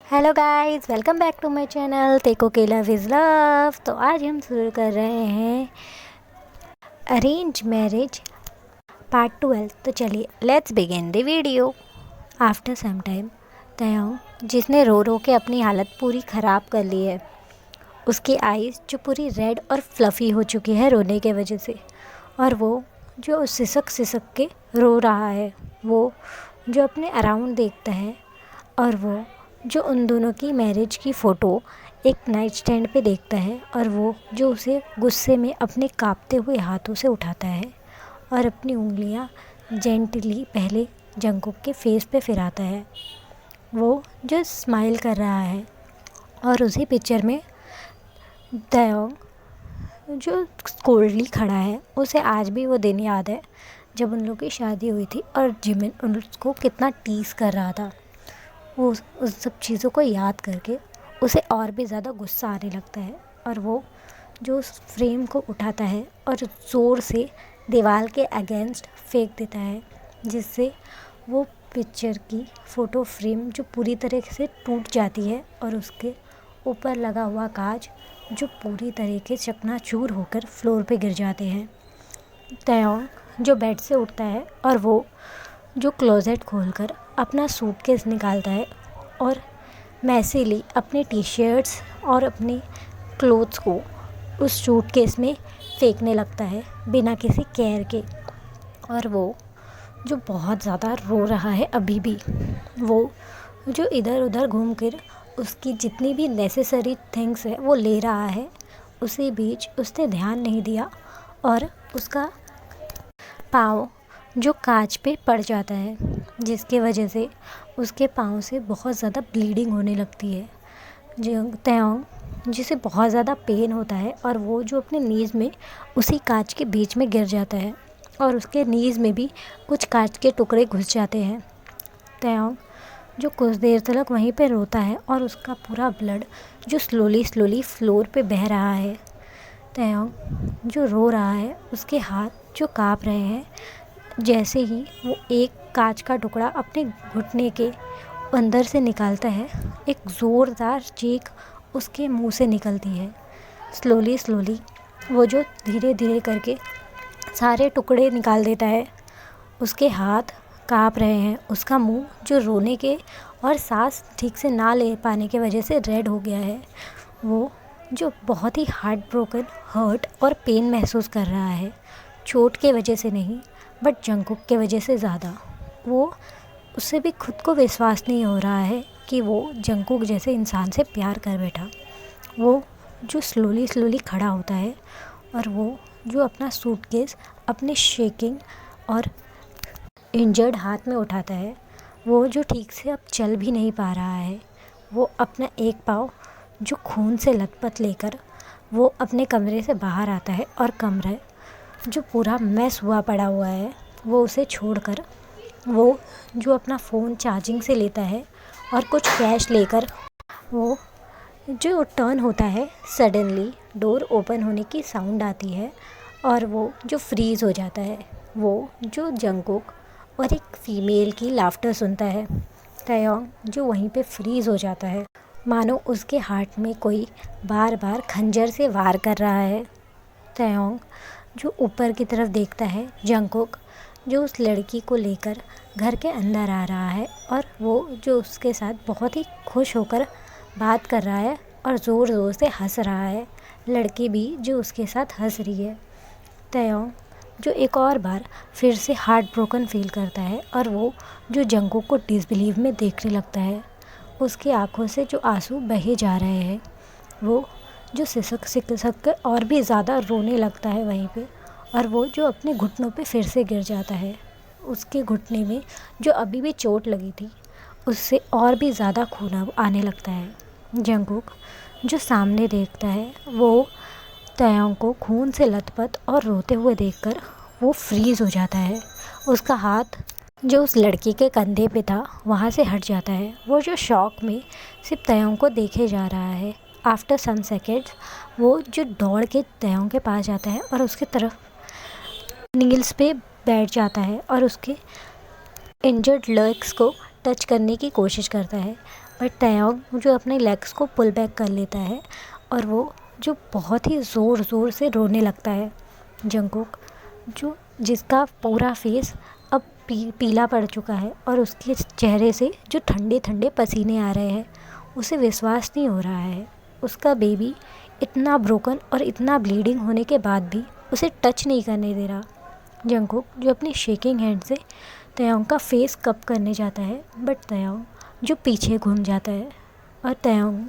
Hello guys, welcome back to my channel तेको के love is love. तो आज हम शुरू कर रहे हैं अरेंज मैरिज पार्ट 12। तो चलिए let's begin the video. After some time Taeyong, जिसने रो रो के अपनी हालत पूरी ख़राब कर ली है, उसकी आईज़ जो पूरी रेड और फ्लफ़ी हो चुकी है रोने के वजह से, और वो जो सिसक सिसक के रो रहा है, वो जो अपने अराउंड देखता है, और वो जो उन दोनों की मैरिज की फ़ोटो एक नाइट स्टैंड पे देखता है, और वो जो उसे गुस्से में अपने कांपते हुए हाथों से उठाता है और अपनी उंगलियां जेंटली पहले जंगकुक के फेस पे फिराता है। वो जो स्माइल कर रहा है, और उसी पिक्चर में दयोंग जो कोल्डली खड़ा है, उसे आज भी वो दिन याद है जब उन लोगों की शादी हुई थी और जिमिन उसको कितना टीज़ कर रहा था। वो उस सब चीज़ों को याद करके उसे और भी ज़्यादा गुस्सा आने लगता है, और वो जो उस फ्रेम को उठाता है और ज़ोर से दीवार के अगेंस्ट फेंक देता है, जिससे वो पिक्चर की फ़ोटो फ्रेम जो पूरी तरह से टूट जाती है, और उसके ऊपर लगा हुआ कांच जो पूरी तरीके से चकनाचूर होकर फ्लोर पे गिर जाते हैं। तयोंग जो बेड से उठता है, और वो जो क्लोज़ेट खोलकर अपना सूटकेस निकालता है और मैसीली अपने टी शर्ट्स और अपने क्लोथ्स को उस सूटकेस में फेंकने लगता है बिना किसी केयर के। और वो जो बहुत ज़्यादा रो रहा है अभी भी, वो जो इधर उधर घूम कर उसकी जितनी भी नेसेसरी थिंग्स है वो ले रहा है। उसी बीच उसने ध्यान नहीं दिया और उसका पाँव जो कांच पे पड़ जाता है, जिसकी वजह से उसके पाँव से बहुत ज़्यादा ब्लीडिंग होने लगती है। जो तयोंग जिसे बहुत ज़्यादा पेन होता है, और वो जो अपने नीज़ में उसी कांच के बीच में गिर जाता है, और उसके नीज़ में भी कुछ कांच के टुकड़े घुस जाते हैं। तयोंग जो कुछ देर तक वहीं पे रोता है, और उसका पूरा ब्लड जो स्लोली स्लोली फ्लोर पे बह रहा है। तयोंग जो रो रहा है, उसके हाथ जो काँप रहे हैं। जैसे ही वो एक कांच का टुकड़ा अपने घुटने के अंदर से निकालता है, एक ज़ोरदार चीख उसके मुंह से निकलती है। स्लोली स्लोली वो जो धीरे धीरे करके सारे टुकड़े निकाल देता है। उसके हाथ काँप रहे हैं, उसका मुंह जो रोने के और सांस ठीक से ना ले पाने की वजह से रेड हो गया है। वो जो बहुत ही हार्ट ब्रोकन, हर्ट और पेन महसूस कर रहा है, चोट के वजह से नहीं बट जंगकुक के वजह से ज़्यादा। वो उससे भी खुद को विश्वास नहीं हो रहा है कि वो जंगकुक जैसे इंसान से प्यार कर बैठा। वो जो स्लोली स्लोली खड़ा होता है, और वो जो अपना सूटकेस अपने शेकिंग और इंजर्ड हाथ में उठाता है। वो जो ठीक से अब चल भी नहीं पा रहा है। वो अपना एक पाँव जो खून से लथपथ लेकर वो अपने कमरे से बाहर आता है, और कमरा जो पूरा मैस हुआ पड़ा हुआ है वो उसे छोड़कर वो जो अपना फ़ोन चार्जिंग से लेता है और कुछ कैश लेकर वो जो टर्न होता है, सडनली डोर ओपन होने की साउंड आती है, और वो जो फ्रीज़ हो जाता है। वो जो जंगकुक और एक फ़ीमेल की लाफ्टर सुनता है। तयोंग जो वहीं पे फ्रीज़ हो जाता है, मानो उसके हार्ट में कोई बार बार खंजर से वार कर रहा है। तयोंग जो ऊपर की तरफ देखता है, जंगकुक जो उस लड़की को लेकर घर के अंदर आ रहा है, और वो जो उसके साथ बहुत ही खुश होकर बात कर रहा है और ज़ोर ज़ोर से हंस रहा है। लड़की भी जो उसके साथ हंस रही है। तयोंग जो एक और बार फिर से हार्ट ब्रोकन फील करता है, और वो जो जंगकुक को डिसबिलीव में देखने लगता है। उसकी आंखों से जो आंसू बहे जा रहे हैं। वो जो सिसक सिसक के और भी ज़्यादा रोने लगता है वहीं पे, और वो जो अपने घुटनों पे फिर से गिर जाता है। उसके घुटने में जो अभी भी चोट लगी थी, उससे और भी ज़्यादा खून अब आने लगता है। जंगकुक जो सामने देखता है, वो तयोंग को खून से लथपथ और रोते हुए देखकर वो फ्रीज़ हो जाता है। उसका हाथ जो उस लड़की के कंधे पे था वहाँ से हट जाता है। वो जो शॉक में सिर्फ तयोंग को देखे जा रहा है। आफ्टर सम सेकेंड्स वो जो दौड़ के तयोंग के पास जाता है, और उसकी तरफ नील्स पे बैठ जाता है, और उसके इंजर्ड लेग्स को टच करने की कोशिश करता है। बट तयोंग जो अपने लेग्स को पुल बैक कर लेता है और वो जो बहुत ही ज़ोर ज़ोर से रोने लगता है। जंगकुक जो जिसका पूरा फेस अब पीला पड़ चुका है और उसके चेहरे से जो ठंडे ठंडे पसीने आ रहे हैं, उसे विश्वास नहीं हो रहा है उसका बेबी इतना ब्रोकन और इतना ब्लीडिंग होने के बाद भी उसे टच नहीं करने दे रहा। जंगकुक जो अपनी शेकिंग हैंड से तयोंग का फेस कप करने जाता है, बट तयोंग जो पीछे घूम जाता है और तयोंग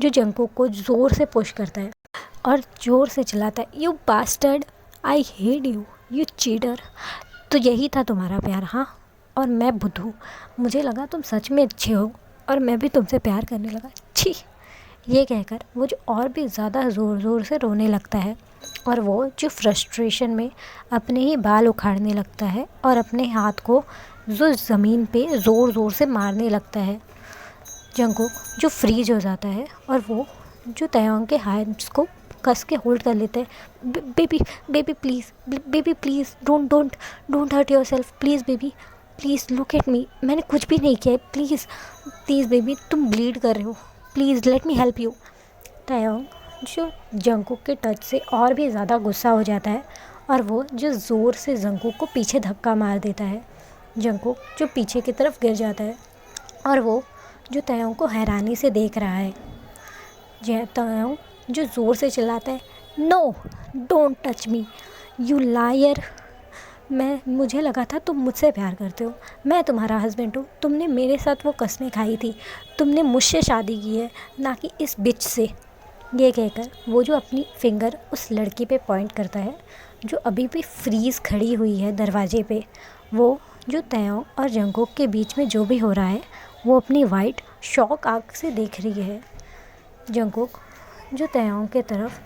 जो जंगकुक को ज़ोर से पुश करता है और ज़ोर से चिल्लाता है, you bastard, I hate you, you cheater. तो यही था तुम्हारा प्यार, हाँ? और मैं बुद्धू, मुझे लगा तुम सच में अच्छे हो और मैं भी तुमसे प्यार करने लगा, छी। ये कहकर वो जो और भी ज़्यादा ज़ोर ज़ोर से रोने लगता है और वो जो फ्रस्ट्रेशन में अपने ही बाल उखाड़ने लगता है और अपने हाथ को जो ज़मीन पे ज़ोर ज़ोर से मारने लगता है। जंगकुक जो फ्रीज हो जाता है और वो जो तयोंग के हैंड्स को कस के होल्ड कर लेते हैं। Baby baby please, baby please, don't hurt yourself, please baby, please look at me, मैंने कुछ भी नहीं किया है, प्लीज़ प्लीज़ बेबी, तुम ब्लीड कर रहे हो, please let me help you. Taeyong जो जंगकुक के टच से और भी ज़्यादा गुस्सा हो जाता है और वो जो ज़ोर से जंगकुक को पीछे धक्का मार देता है। जंगकुक जो पीछे की तरफ गिर जाता है और वो जो तयोंग को हैरानी से देख रहा है। तयोंग जो ज़ोर से चिल्लाता है, no, don't touch me, you liar. मुझे लगा था तुम मुझसे प्यार करते हो, मैं तुम्हारा हस्बैंड हूँ, तुमने मेरे साथ वो कस्में खाई थी, तुमने मुझसे शादी की है, ना कि इस बिच से। ये कहकर वो जो अपनी फिंगर उस लड़की पे पॉइंट करता है जो अभी भी फ्रीज़ खड़ी हुई है दरवाजे पे। वो जो तयोंग और जंगकुक के बीच में जो भी हो रहा है वो अपनी वाइट शॉक आँख से देख रही है। जंगकुक जो तयोंग के तरफ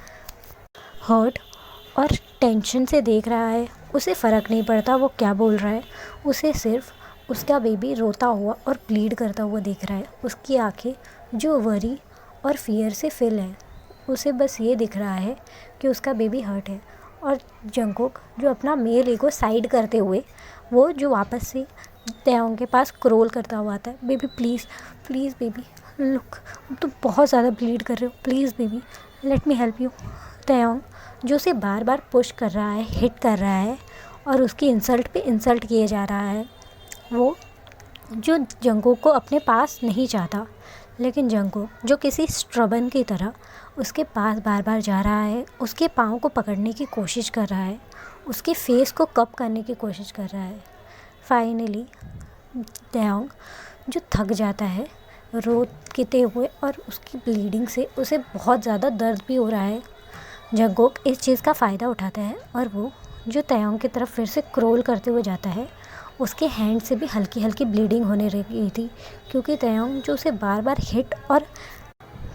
हर्ट और टेंशन से देख रहा है, उसे फ़र्क नहीं पड़ता वो क्या बोल रहा है, उसे सिर्फ उसका बेबी रोता हुआ और ब्लीड करता हुआ दिख रहा है। उसकी आंखें जो वरी और फियर से फिल है, उसे बस ये दिख रहा है कि उसका बेबी हर्ट है। और जंगकुक जो अपना मेल ईगो साइड करते हुए वो जो वापस से तयोंग के पास क्रोल करता हुआ आता है, baby please please baby, look, तुम बहुत ज़्यादा ब्लीड कर रहे हो, please baby, let me help you. Taeyong जो उसे बार बार पुश कर रहा है, हिट कर रहा है और उसकी इंसल्ट पे इंसल्ट किए जा रहा है। वो जो जंगकुक को अपने पास नहीं चाहता, लेकिन जंगकुक जो किसी स्ट्रबन की तरह उसके पास बार बार जा रहा है, उसके पाँव को पकड़ने की कोशिश कर रहा है, उसके फेस को कप करने की कोशिश कर रहा है। फाइनली तयोंग जो थक जाता है रोते हुए और उसकी ब्लीडिंग से उसे बहुत ज़्यादा दर्द भी हो रहा है। जंगकुक इस चीज़ का फ़ायदा उठाता है और वो जो तयोंग की तरफ फिर से क्रोल करते हुए जाता है। उसके हैंड से भी हल्की हल्की ब्लीडिंग होने लगी थी क्योंकि तयोंग जो उसे बार बार हिट और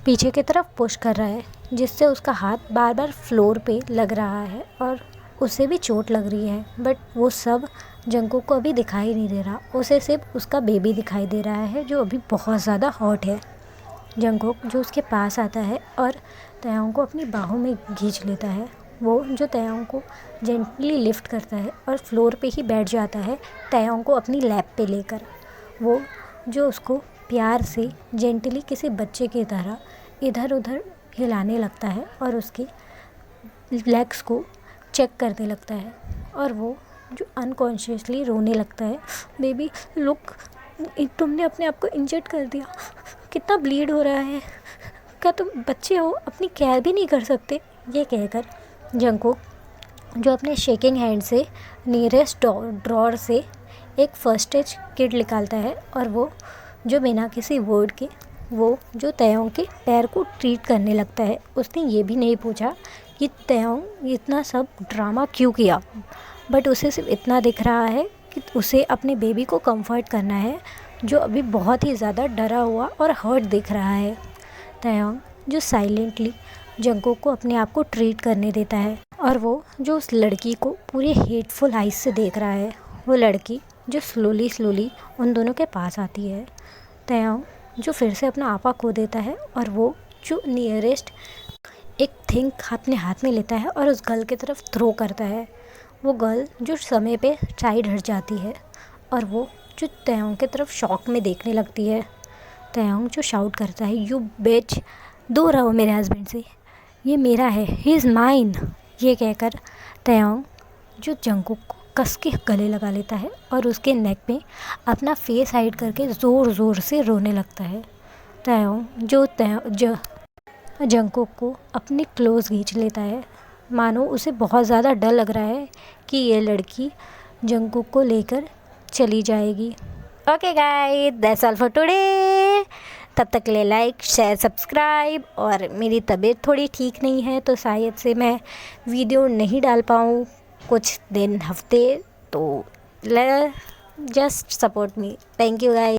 पीछे की तरफ पुश कर रहा है, जिससे उसका हाथ बार बार फ्लोर पे लग रहा है और उसे भी चोट लग रही है। बट वो सब जंगकुक को अभी दिखाई नहीं दे रहा, उसे सिर्फ उसका बेबी दिखाई दे रहा है जो अभी बहुत ज़्यादा हॉट है। जंगकुक जो उसके पास आता है और तयोंग को अपनी बाहों में खींच लेता है। वो जो तयोंग को जेंटली लिफ्ट करता है और फ्लोर पे ही बैठ जाता है तयोंग को अपनी लैप पे लेकर। वो जो उसको प्यार से जेंटली किसी बच्चे की तरह इधर उधर हिलाने लगता है और उसके लेग्स को चेक करने लगता है और वो जो अनकॉन्शियसली रोने लगता है, बेबी लुक, तुमने अपने आप को इंजर्ड कर दिया, कितना ब्लीड हो रहा है, क्या तुम बच्चे हो, अपनी केयर भी नहीं कर सकते। ये कहकर जंगकुक जो अपने शेकिंग हैंड से नियरेस्ट ड्रॉर से एक फर्स्ट एड किट निकालता है और वो जो बिना किसी वर्ड के वो जो तयोंग के पैर को ट्रीट करने लगता है। उसने ये भी नहीं पूछा कि तयोंग इतना सब ड्रामा क्यों किया, बट उसे सिर्फ इतना दिख रहा है कि उसे अपने बेबी को कंफर्ट करना है जो अभी बहुत ही ज़्यादा डरा हुआ और हर्ट दिख रहा है। तयोंग जो साइलेंटली जंगकुक को अपने आप को ट्रीट करने देता है और वो जो उस लड़की को पूरे हेटफुल आइज से देख रहा है, वो लड़की जो स्लोली उन दोनों के पास आती है। तयोंग जो फिर से अपना आपा खो देता है और वो जो नियरेस्ट एक थिंग अपने हाथ में लेता है और उस गर्ल की तरफ थ्रो करता है। वो गर्ल जो समय पे साइड हट जाती है और वो जो तयोंग की तरफ शॉक में देखने लगती है। तयोंग जो शाउट करता है, यू बिच, दूर रहो मेरे हस्बैंड से, ये मेरा है, ही इज़ माइन। ये कहकर तयोंग जो जंगकुक को कस के गले लगा लेता है और उसके नेक में अपना फेस हाइड करके ज़ोर ज़ोर से रोने लगता है। तयोंग जो जंगकुक को अपने क्लोज खींच लेता है, मानो उसे बहुत ज़्यादा डर लग रहा है कि ये लड़की जंगकुक को लेकर चली जाएगी। Okay guys, that's all for today. तब तक के लिए लाइक, शेयर, सब्सक्राइब। और मेरी तबीयत थोड़ी ठीक नहीं है तो शायद से मैं वीडियो नहीं डाल पाऊँ कुछ दिन, हफ्ते, तो just support me. Thank you guys.